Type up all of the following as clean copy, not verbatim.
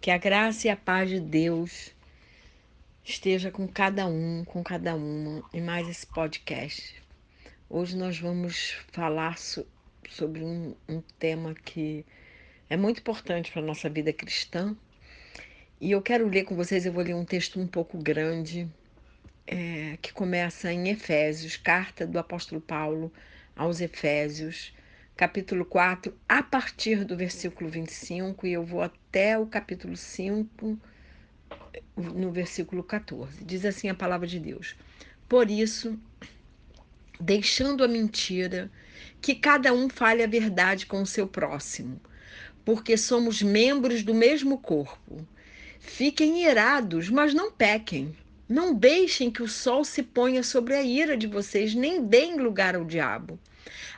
Que a graça e a paz de Deus esteja com cada um, com cada uma, em mais esse podcast. Hoje nós vamos falar sobre um tema que é muito importante para a nossa vida cristã. E eu quero ler com vocês, eu vou ler um texto um pouco grande, que começa em Efésios, carta do apóstolo Paulo aos Efésios, capítulo 4, a partir do versículo 25, e eu vou até o capítulo 5, no versículo 14. Diz assim a palavra de Deus: Por isso, deixando a mentira, que cada um fale a verdade com o seu próximo, porque somos membros do mesmo corpo. Fiquem irados, mas não pequem. Não deixem que o sol se ponha sobre a ira de vocês, nem deem lugar ao diabo.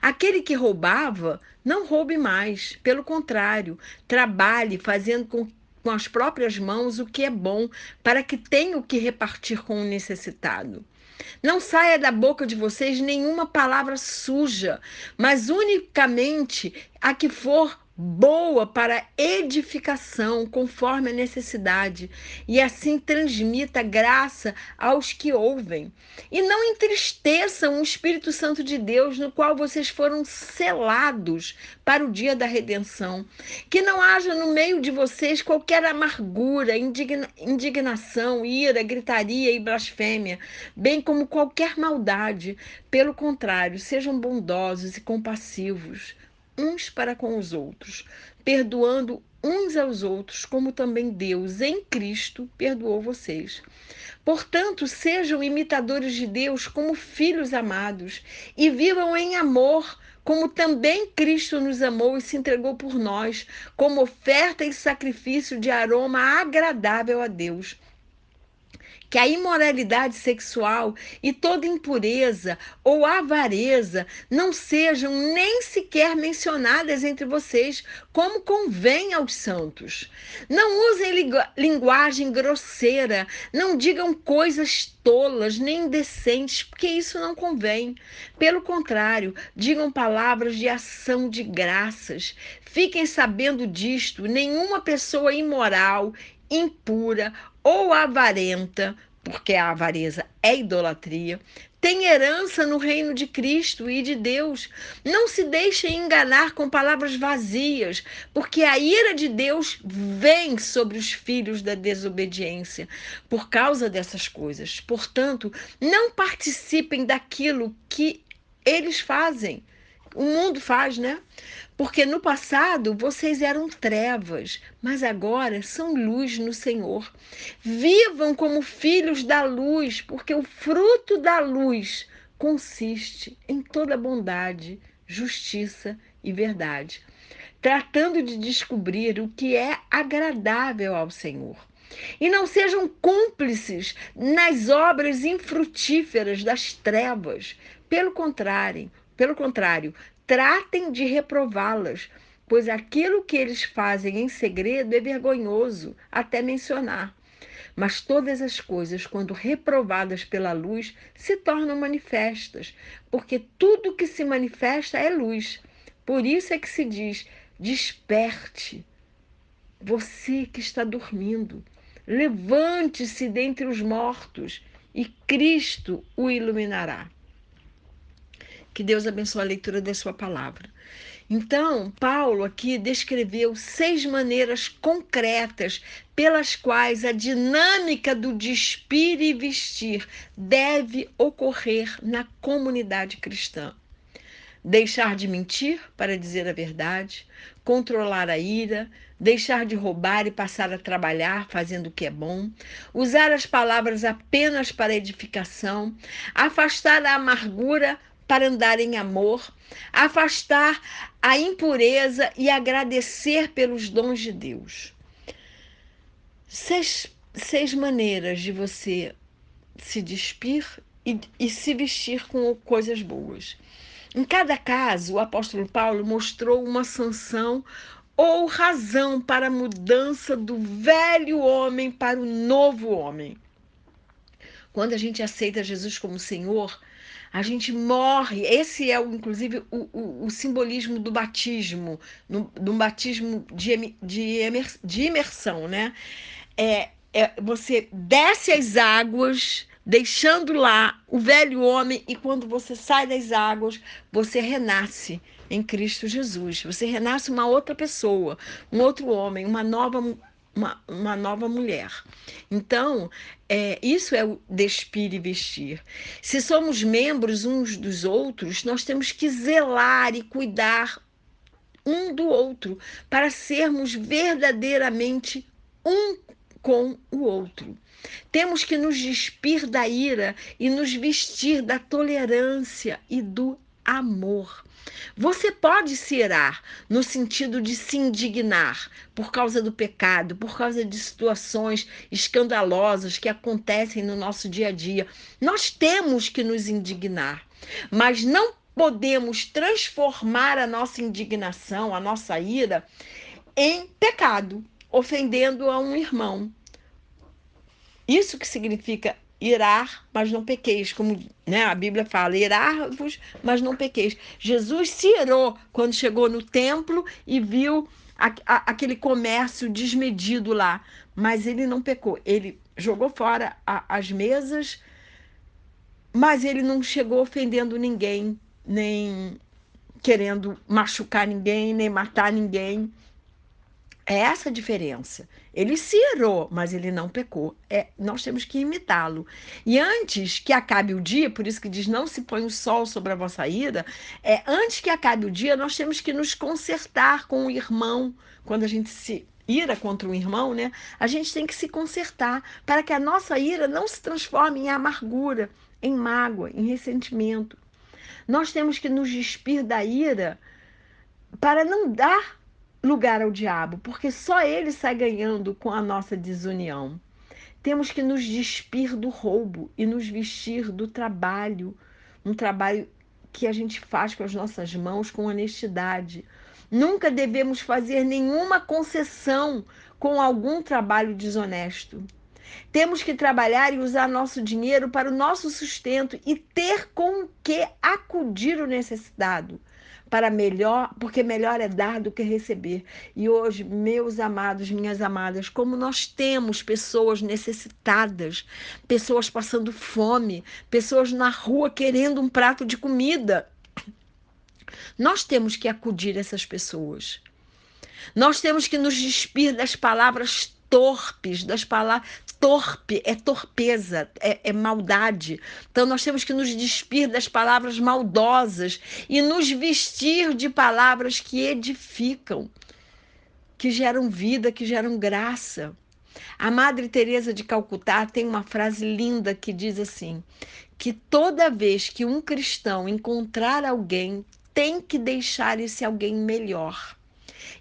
Aquele que roubava, não roube mais. Pelo contrário, trabalhe fazendo com as próprias mãos o que é bom, para que tenha o que repartir com o necessitado. Não saia da boca de vocês nenhuma palavra suja, mas unicamente a que for boa para edificação, conforme a necessidade, e assim transmita graça aos que ouvem. E não entristeçam o Espírito Santo de Deus, no qual vocês foram selados para o dia da redenção. Que não haja no meio de vocês qualquer amargura, indignação, ira, gritaria e blasfêmia, bem como qualquer maldade. Pelo contrário, sejam bondosos e compassivos uns para com os outros, perdoando uns aos outros, como também Deus, em Cristo, perdoou vocês. Portanto, sejam imitadores de Deus como filhos amados e vivam em amor, como também Cristo nos amou e se entregou por nós, como oferta e sacrifício de aroma agradável a Deus. Que a imoralidade sexual e toda impureza ou avareza não sejam nem sequer mencionadas entre vocês, como convém aos santos. Não usem linguagem grosseira, não digam coisas tolas nem indecentes, porque isso não convém. Pelo contrário, digam palavras de ação de graças. Fiquem sabendo disto: nenhuma pessoa imoral, impura ou avarenta, porque a avareza é idolatria, tem herança no reino de Cristo e de Deus. Não se deixem enganar com palavras vazias, porque a ira de Deus vem sobre os filhos da desobediência por causa dessas coisas. Portanto, não participem daquilo que eles fazem. O mundo faz, né? Porque no passado vocês eram trevas, mas agora são luz no Senhor. Vivam como filhos da luz, porque o fruto da luz consiste em toda bondade, justiça e verdade, tratando de descobrir o que é agradável ao Senhor. E não sejam cúmplices nas obras infrutíferas das trevas. Pelo contrário, tratem de reprová-las, pois aquilo que eles fazem em segredo é vergonhoso até mencionar. Mas todas as coisas, quando reprovadas pela luz, se tornam manifestas, porque tudo que se manifesta é luz. Por isso é que se diz: desperte, você que está dormindo, levante-se dentre os mortos e Cristo o iluminará. Que Deus abençoe a leitura da sua palavra. Então, Paulo aqui descreveu 6 maneiras concretas pelas quais a dinâmica do despir e vestir deve ocorrer na comunidade cristã. Deixar de mentir para dizer a verdade, controlar a ira, deixar de roubar e passar a trabalhar fazendo o que é bom, usar as palavras apenas para edificação, afastar a amargura para andar em amor, afastar a impureza e agradecer pelos dons de Deus. Seis maneiras de você se despir e se vestir com coisas boas. Em cada caso, o apóstolo Paulo mostrou uma sanção ou razão para a mudança do velho homem para o novo homem. Quando a gente aceita Jesus como Senhor, A gente morre. Esse é, inclusive, o simbolismo do batismo, do batismo de imersão, né? Você desce as águas, deixando lá o velho homem, e quando você sai das águas, você renasce em Cristo Jesus. Você renasce uma outra pessoa, um outro homem, uma nova mulher. Então, isso é o despir e vestir. Se somos membros uns dos outros, nós temos que zelar e cuidar um do outro para sermos verdadeiramente um com o outro. Temos que nos despir da ira e nos vestir da tolerância e do amor. Você pode se irar no sentido de se indignar por causa do pecado, por causa de situações escandalosas que acontecem no nosso dia a dia. Nós temos que nos indignar, mas não podemos transformar a nossa indignação, a nossa ira, em pecado, ofendendo a um irmão. Isso que significa irar, mas não pequeis, como, né, a Bíblia fala, irar-vos, mas não pequeis. Jesus se irou quando chegou no templo e viu aquele comércio desmedido lá, mas ele não pecou. Ele jogou fora as mesas, mas ele não chegou ofendendo ninguém, nem querendo machucar ninguém, nem matar ninguém. É essa a diferença. Ele se irou, mas ele não pecou. Nós temos que imitá-lo. E antes que acabe o dia, por isso que diz, não se põe o sol sobre a vossa ira, antes que acabe o dia, nós temos que nos consertar com o irmão. Quando a gente se ira contra um irmão, né? A gente tem que se consertar para que a nossa ira não se transforme em amargura, em mágoa, em ressentimento. Nós temos que nos despir da ira para não dar lugar ao diabo, porque só ele sai ganhando com a nossa desunião. Temos que nos despir do roubo e nos vestir do trabalho, um trabalho que a gente faz com as nossas mãos com honestidade. Nunca devemos fazer nenhuma concessão com algum trabalho desonesto. Temos que trabalhar e usar nosso dinheiro para o nosso sustento e ter com o que acudir o necessitado. Para melhor, porque melhor é dar do que receber. E hoje, meus amados, minhas amadas, como nós temos pessoas necessitadas, pessoas passando fome, pessoas na rua querendo um prato de comida, nós temos que acudir essas pessoas. Nós temos que nos despir das palavras torpes, das palavras. Torpe é torpeza, é maldade. Então nós temos que nos despir das palavras maldosas e nos vestir de palavras que edificam, que geram vida, que geram graça. A Madre Teresa de Calcutá tem uma frase linda que diz assim, que toda vez que um cristão encontrar alguém, tem que deixar esse alguém melhor.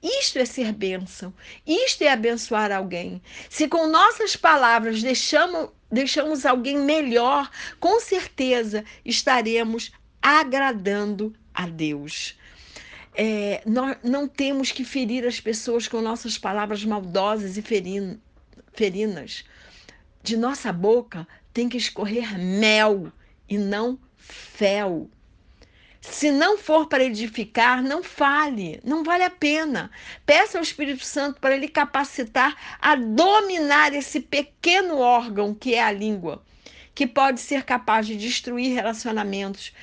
Isto é ser bênção, isto é abençoar alguém. Se com nossas palavras deixamos alguém melhor, com certeza estaremos agradando a Deus. Nós não temos que ferir as pessoas com nossas palavras maldosas e ferinas. De nossa boca tem que escorrer mel e não fel. Se não for para edificar, não fale, não vale a pena. Peça ao Espírito Santo para ele capacitar a dominar esse pequeno órgão que é a língua, que pode ser capaz de destruir relacionamentos,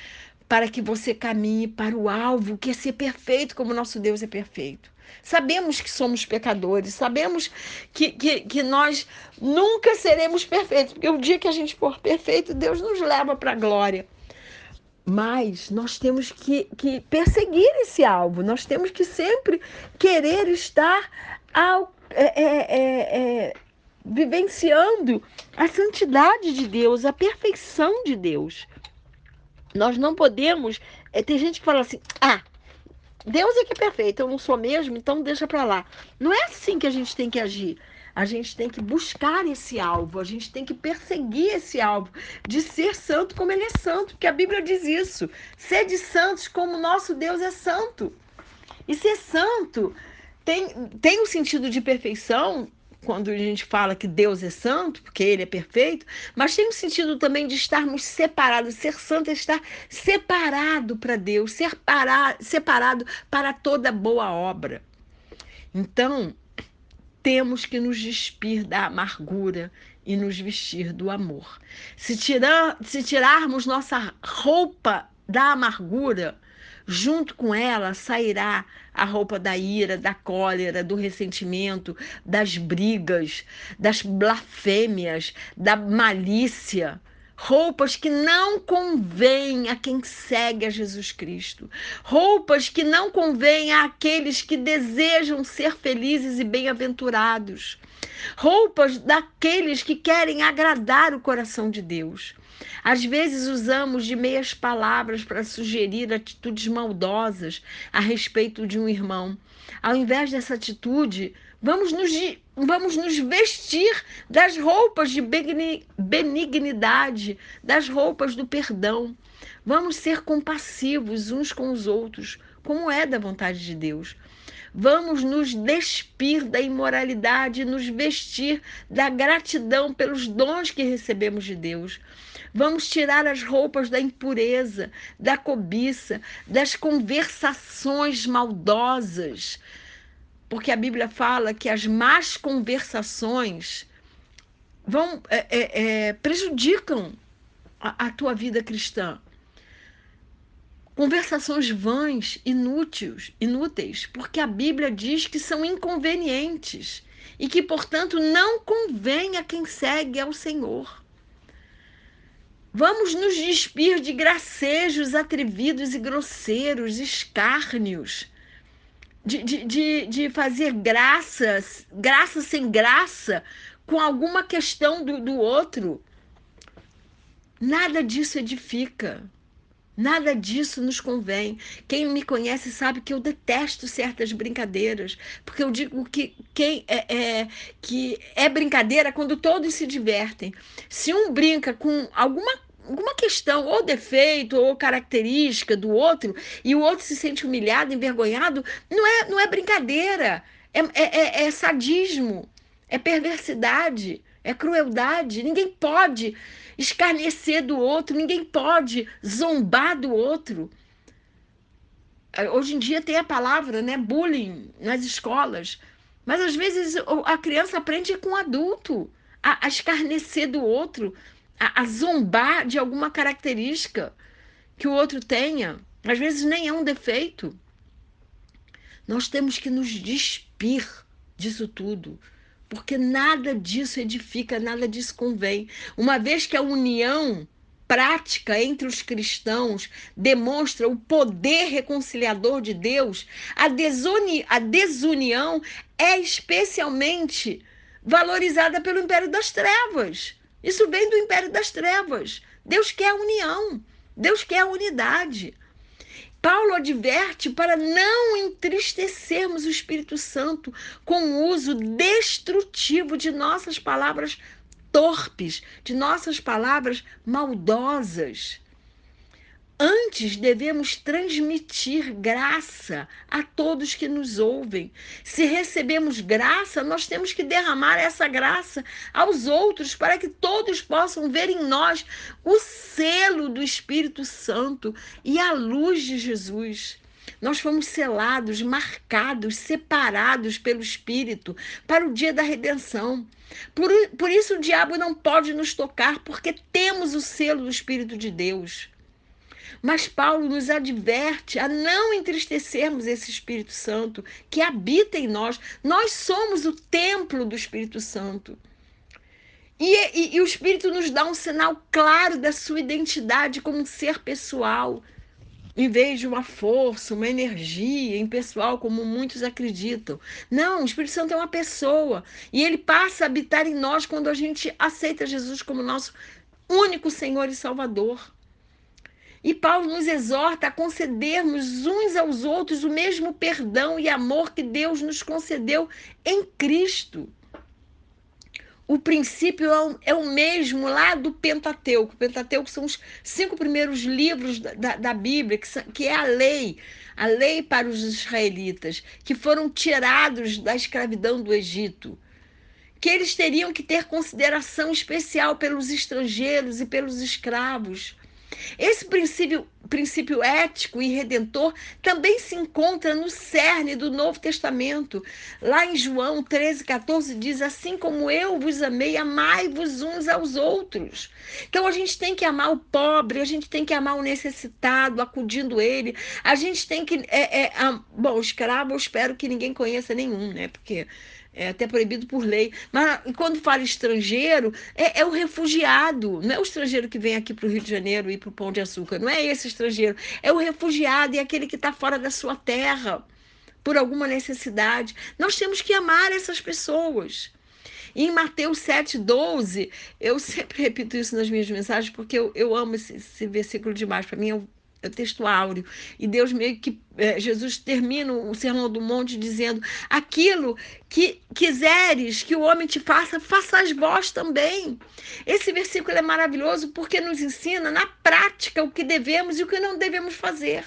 para que você caminhe para o alvo, que é ser perfeito como nosso Deus é perfeito. Sabemos que somos pecadores, sabemos que nós nunca seremos perfeitos, porque o dia que a gente for perfeito, Deus nos leva para a glória. Mas nós temos que perseguir esse alvo, nós temos que sempre querer estar vivenciando a santidade de Deus, a perfeição de Deus. Nós não podemos. Tem gente que fala assim: Deus é que é perfeito, eu não sou mesmo, então deixa para lá. Não é assim que a gente tem que agir. A gente tem que buscar esse alvo, a gente tem que perseguir esse alvo, de ser santo como ele é santo, porque a Bíblia diz isso. Sede santos como nosso Deus é santo. E ser santo tem um sentido de perfeição quando a gente fala que Deus é santo, porque Ele é perfeito, mas tem um sentido também de estarmos separados. Ser santo é estar separado para Deus, separado para toda boa obra. Então, temos que nos despir da amargura e nos vestir do amor. Se tirarmos nossa roupa da amargura, junto com ela sairá a roupa da ira, da cólera, do ressentimento, das brigas, das blasfêmias, da malícia. Roupas que não convêm a quem segue a Jesus Cristo. Roupas que não convêm àqueles que desejam ser felizes e bem-aventurados. Roupas daqueles que querem agradar o coração de Deus. Às vezes usamos de meias palavras para sugerir atitudes maldosas a respeito de um irmão. Ao invés dessa atitude, vamos nos vestir das roupas de benignidade, das roupas do perdão. Vamos ser compassivos uns com os outros, como é da vontade de Deus. Vamos nos despir da imoralidade e nos vestir da gratidão pelos dons que recebemos de Deus. Vamos tirar as roupas da impureza, da cobiça, das conversações maldosas. Porque a Bíblia fala que as más conversações prejudicam a tua vida cristã. Conversações vãs, inúteis, porque a Bíblia diz que são inconvenientes e que, portanto, não convém a quem segue ao Senhor. Vamos nos despir de gracejos atrevidos e grosseiros, escárnios, de fazer graça sem graça com alguma questão do outro. Nada disso edifica. Nada disso nos convém. Quem me conhece sabe que eu detesto certas brincadeiras, porque eu digo que que é brincadeira quando todos se divertem. Se um brinca com alguma questão, ou defeito, ou característica do outro, e o outro se sente humilhado, envergonhado, não é brincadeira, é sadismo, é perversidade, é crueldade. Ninguém pode escarnecer do outro, ninguém pode zombar do outro. Hoje em dia tem a palavra, né, bullying nas escolas, mas às vezes a criança aprende com o adulto a escarnecer do outro, a zombar de alguma característica que o outro tenha. Às vezes nem é um defeito. Nós temos que nos despir disso tudo, porque nada disso edifica, nada disso convém. Uma vez que a união prática entre os cristãos demonstra o poder reconciliador de Deus, a desunião é especialmente valorizada pelo Império das Trevas. Isso vem do Império das Trevas. Deus quer a união, Deus quer a unidade. Paulo adverte para não entristecermos o Espírito Santo com o uso destrutivo de nossas palavras torpes, de nossas palavras maldosas. Antes devemos transmitir graça a todos que nos ouvem. Se recebemos graça, nós temos que derramar essa graça aos outros para que todos possam ver em nós o selo do Espírito Santo e a luz de Jesus. Nós fomos selados, marcados, separados pelo Espírito para o dia da redenção. Por isso o diabo não pode nos tocar, porque temos o selo do Espírito de Deus. Mas Paulo nos adverte a não entristecermos esse Espírito Santo que habita em nós. Nós somos o templo do Espírito Santo. E o Espírito nos dá um sinal claro da sua identidade como um ser pessoal, em vez de uma força, uma energia impessoal, como muitos acreditam. Não, o Espírito Santo é uma pessoa. E ele passa a habitar em nós quando a gente aceita Jesus como nosso único Senhor e Salvador. E Paulo nos exorta a concedermos uns aos outros o mesmo perdão e amor que Deus nos concedeu em Cristo. O princípio é o mesmo lá do Pentateuco. O Pentateuco são os 5 primeiros livros da Bíblia, que é a lei para os israelitas, que foram tirados da escravidão do Egito. que eles teriam que ter consideração especial pelos estrangeiros e pelos escravos. Esse princípio ético e redentor também se encontra no cerne do Novo Testamento. Lá em João 13,14 diz: assim como eu vos amei, amai-vos uns aos outros. Então a gente tem que amar o pobre, a gente tem que amar o necessitado, acudindo ele. A gente tem que... bom, escravo eu espero que ninguém conheça nenhum, né? Porque é até proibido por lei. Mas quando fala estrangeiro, é o refugiado. Não é o estrangeiro que vem aqui para o Rio de Janeiro e para o Pão de Açúcar. Não é esse estrangeiro. É o refugiado, é aquele que está fora da sua terra, por alguma necessidade. Nós temos que amar essas pessoas. E em Mateus 7,12, eu sempre repito isso nas minhas mensagens, porque eu amo esse versículo demais. Para mim é o texto áureo. E Deus meio que... Jesus termina o Sermão do Monte dizendo: aquilo que quiseres que o homem te faça, façais vós também. Esse versículo é maravilhoso porque nos ensina na prática o que devemos e o que não devemos fazer.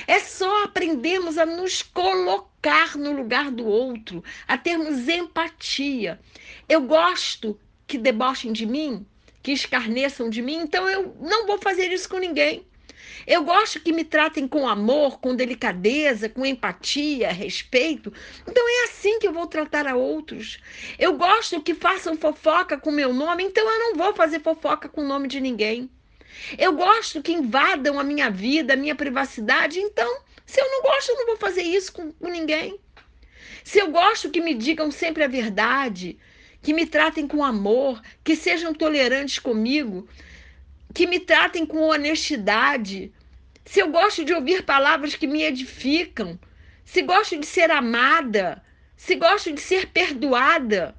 É só aprendermos a nos colocar no lugar do outro, a termos empatia. Eu gosto que debochem de mim, que escarneçam de mim, então eu não vou fazer isso com ninguém. Eu gosto que me tratem com amor, com delicadeza, com empatia, respeito. Então é assim que eu vou tratar a outros. Eu gosto que façam fofoca com meu nome, então eu não vou fazer fofoca com o nome de ninguém. Eu gosto que invadam a minha vida, a minha privacidade, então, se eu não gosto, eu não vou fazer isso com ninguém. Se eu gosto que me digam sempre a verdade, que me tratem com amor, que sejam tolerantes comigo, que me tratem com honestidade, se eu gosto de ouvir palavras que me edificam, se gosto de ser amada, se gosto de ser perdoada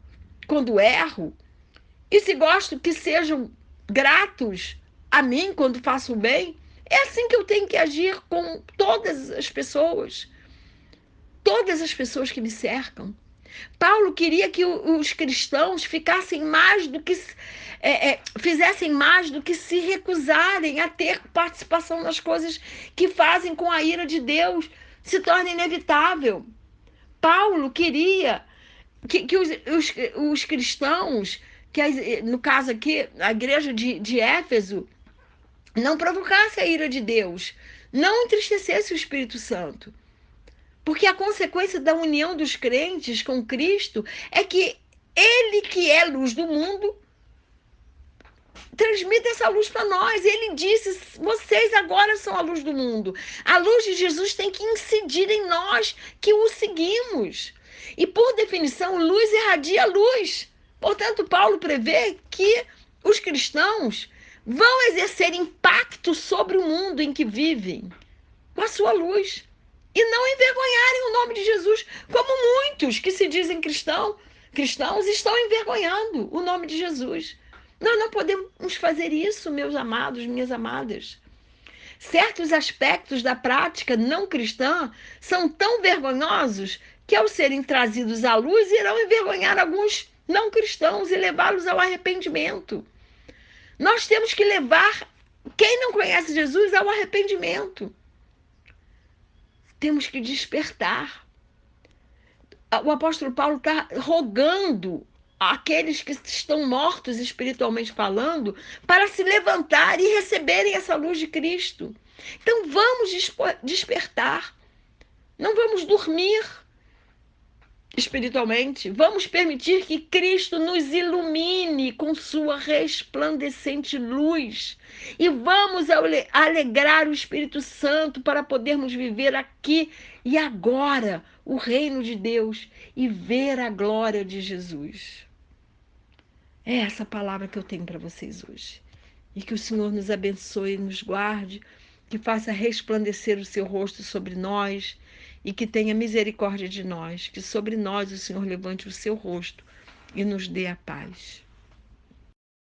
quando erro, e se gosto que sejam gratos a mim quando faço o bem, é assim que eu tenho que agir com todas as pessoas que me cercam. Paulo queria que os cristãos ficassem mais do que fizessem mais do que se recusarem a ter participação nas coisas que fazem com a ira de Deus se torne inevitável. Paulo queria que os cristãos, no caso aqui, a igreja de Éfeso, não provocasse a ira de Deus, não entristecesse o Espírito Santo. Porque a consequência da união dos crentes com Cristo é que ele, que é luz do mundo, transmite essa luz para nós. Ele disse: vocês agora são a luz do mundo. A luz de Jesus tem que incidir em nós que o seguimos. E, por definição, luz irradia luz. Portanto, Paulo prevê que os cristãos vão exercer impacto sobre o mundo em que vivem com a sua luz. E não envergonharem o nome de Jesus, como muitos que se dizem cristãos estão envergonhando o nome de Jesus. Nós não podemos fazer isso, meus amados, minhas amadas. Certos aspectos da prática não cristã são tão vergonhosos que, ao serem trazidos à luz, irão envergonhar alguns não cristãos e levá-los ao arrependimento. Nós temos que levar quem não conhece Jesus ao arrependimento. Temos que despertar. O apóstolo Paulo está rogando àqueles que estão mortos espiritualmente falando para se levantar e receberem essa luz de Cristo. Então vamos despertar. Não vamos dormir espiritualmente. Vamos permitir que Cristo nos ilumine com sua resplandecente luz. E vamos alegrar o Espírito Santo para podermos viver aqui e agora o reino de Deus e ver a glória de Jesus. É essa palavra que eu tenho para vocês hoje. E que o Senhor nos abençoe e nos guarde, que faça resplandecer o seu rosto sobre nós e que tenha misericórdia de nós, que sobre nós o Senhor levante o seu rosto e nos dê a paz.